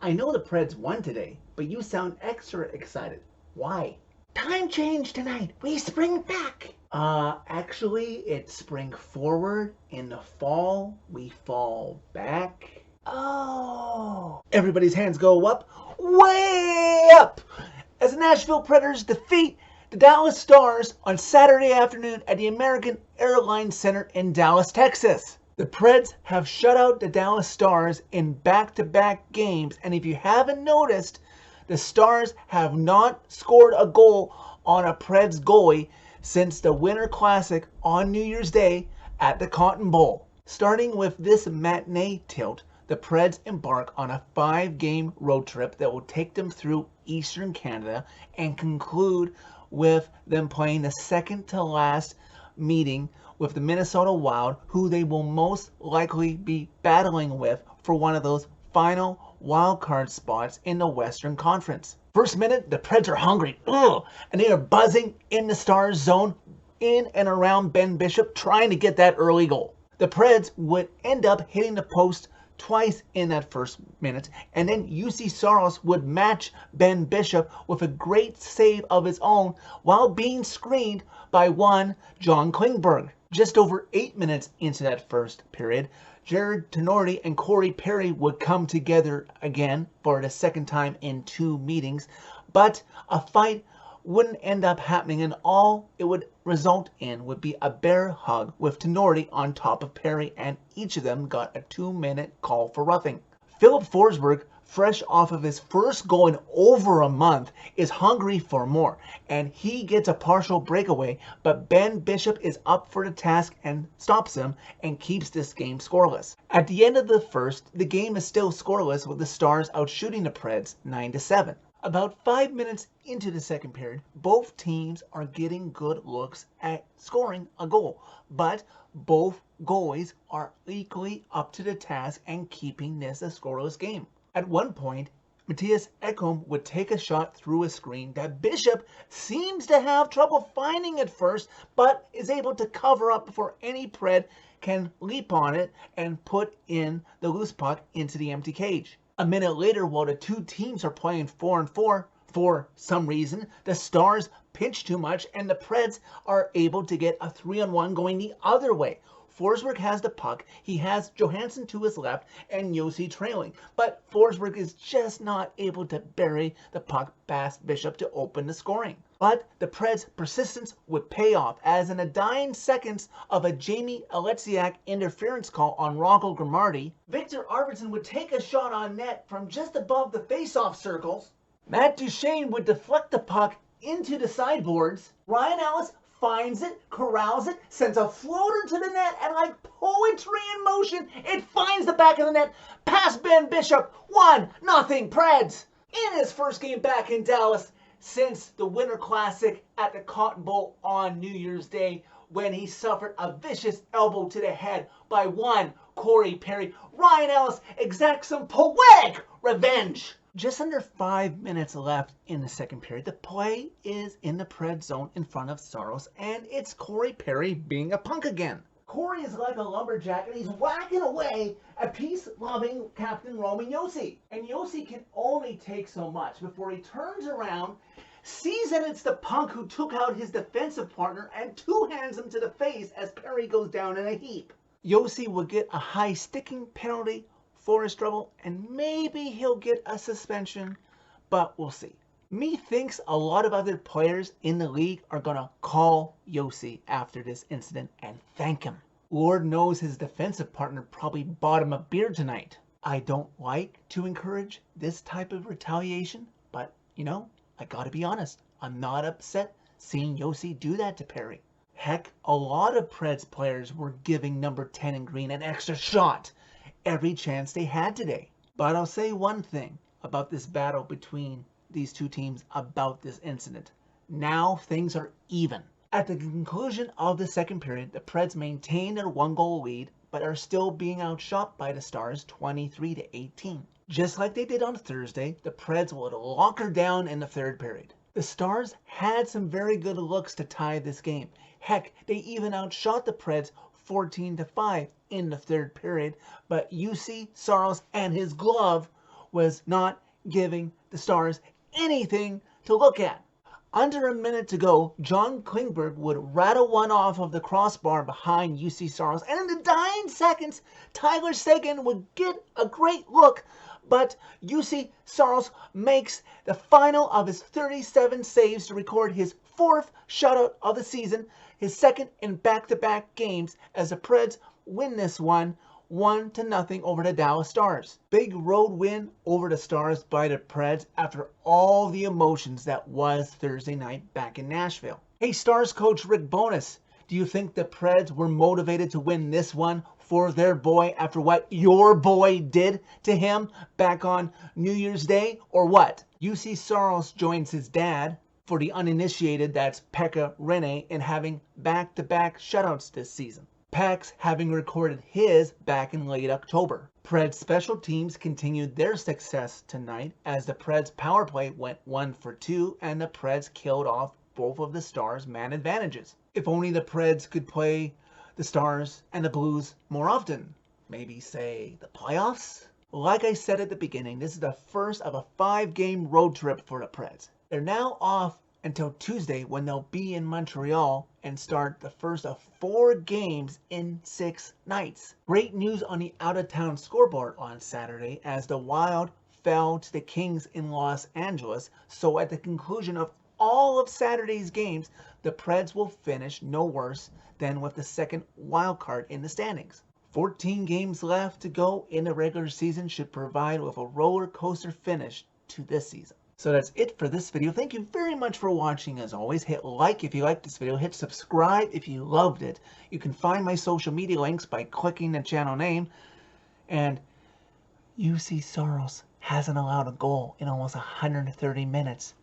I know the Preds won today, but you sound extra excited. Why? Time change tonight. We spring back. Actually, it's spring forward. In the fall, we fall back. Oh. Everybody's hands go up. Way up! As the Nashville Predators defeat the Dallas Stars on Saturday afternoon at the American Airlines Center in Dallas, Texas. The Preds have shut out the Dallas Stars in back-to-back games, and if you haven't noticed, the Stars have not scored a goal on a Preds goalie since the Winter Classic on New Year's Day at the Cotton Bowl. Starting with this matinee tilt, the Preds embark on a 5-game road trip that will take them through Eastern Canada and conclude with them playing the second-to-last meeting with the Minnesota Wild, who they will most likely be battling with for one of those final wildcard spots in the Western Conference. First minute, the Preds are hungry, and they are buzzing in the Stars zone in and around Ben Bishop trying to get that early goal. The Preds would end up hitting the post twice in that first minute, and then UC Saros would match Ben Bishop with a great save of his own while being screened by one John Klingberg. Just over 8 minutes into that first period, Jared Tenorti and Corey Perry would come together again for the second time in 2 meetings, but a fight wouldn't end up happening, and all it would result in would be a bear hug with Tenorti on top of Perry, and each of them got a 2-minute call for roughing. Philip Forsberg, fresh off of his first goal in over a month, is hungry for more, and he gets a partial breakaway, but Ben Bishop is up for the task and stops him and keeps this game scoreless. At the end of the first, the game is still scoreless with the Stars outshooting the Preds 9-7. About 5 minutes into the second period, both teams are getting good looks at scoring a goal, but both goalies are equally up to the task and keeping this a scoreless game. At one point, Matthias Ekholm would take a shot through a screen that Bishop seems to have trouble finding at first, but is able to cover up before any Pred can leap on it and put in the loose puck into the empty cage. A minute later, while the two teams are playing 4-4, for some reason, the Stars pinch too much and the Preds are able to get a 3-on-1 going the other way. Forsberg has the puck, he has Johansson to his left and Josi trailing, but Forsberg is just not able to bury the puck past Bishop to open the scoring. But the Preds' persistence would pay off, as in the dying seconds of a Jamie Alexiak interference call on Rocco Grimaldi, Victor Arvidsson would take a shot on net from just above the face-off circles. Matt Duchene would deflect the puck into the sideboards. Ryan Ellis finds it, corrals it, sends a floater to the net, and like poetry in motion, it finds the back of the net past Ben Bishop. 1-0 Preds. In his first game back in Dallas since the Winter Classic at the Cotton Bowl on New Year's Day, when he suffered a vicious elbow to the head by one Corey Perry, Ryan Ellis exacts some poetic revenge. Just under 5 minutes left in the second period, the play is in the Pred zone in front of Saros, and it's Corey Perry being a punk again. Corey is like a lumberjack, and he's whacking away at peace-loving Captain Roman Josi. And Josi can only take so much before he turns around, sees that it's the punk who took out his defensive partner, and two-hands him to the face as Perry goes down in a heap. Josi will get a high sticking penalty for his trouble, and maybe he'll get a suspension, but we'll see. Methinks a lot of other players in the league are gonna call Josi after this incident and thank him. Lord knows his defensive partner probably bought him a beer tonight. I don't like to encourage this type of retaliation, but you know, I gotta be honest, I'm not upset seeing Josi do that to Perry. Heck, a lot of Preds players were giving number 10 in green an extra shot every chance they had today. But I'll say one thing about this battle between these two teams about this incident. Now things are even. At the conclusion of the second period, the Preds maintain their 1-goal lead, but are still being outshot by the Stars 23-18. Just like they did on Thursday, the Preds would lock her down in the third period. The Stars had some very good looks to tie this game. Heck, they even outshot the Preds 14-5 in the third period, but UC Saros and his glove was not giving the Stars anything to look at. Under a minute to go, John Klingberg would rattle one off of the crossbar behind UC Saros, and in the dying seconds, Tyler Seguin would get a great look, but UC Saros makes the final of his 37 saves to record his 4th shutout of the season, his 2nd in back-to-back games, as the Preds win this one 1-0 over the Dallas Stars. Big road win over the Stars by the Preds after all the emotions that was Thursday night back in Nashville. Hey, Stars coach Rick Bowness, do you think the Preds were motivated to win this one for their boy after what your boy did to him back on New Year's Day, or what? UC Saros joins his dad, for the uninitiated, that's Pekka Rinne, in having back-to-back shutouts this season. Pax having recorded his back in late October. Preds special teams continued their success tonight as the Preds power play went 1 for 2 and the Preds killed off both of the Stars' man advantages. If only the Preds could play the Stars and the Blues more often. Maybe, say, the playoffs? Like I said at the beginning, this is the first of a 5-game road trip for the Preds. They're now off until Tuesday, when they'll be in Montreal and start the first of 4 games in 6 nights. Great news on the out-of-town scoreboard on Saturday as the Wild fell to the Kings in Los Angeles, so at the conclusion of all of Saturday's games, the Preds will finish no worse than with the 2nd wild card in the standings. 14 games left to go in the regular season should provide with a roller coaster finish to this season. So that's it for this video. Thank you very much for watching. As always, hit like if you liked this video. Hit subscribe if you loved it. You can find my social media links by clicking the channel name. And UC Saros hasn't allowed a goal in almost 130 minutes.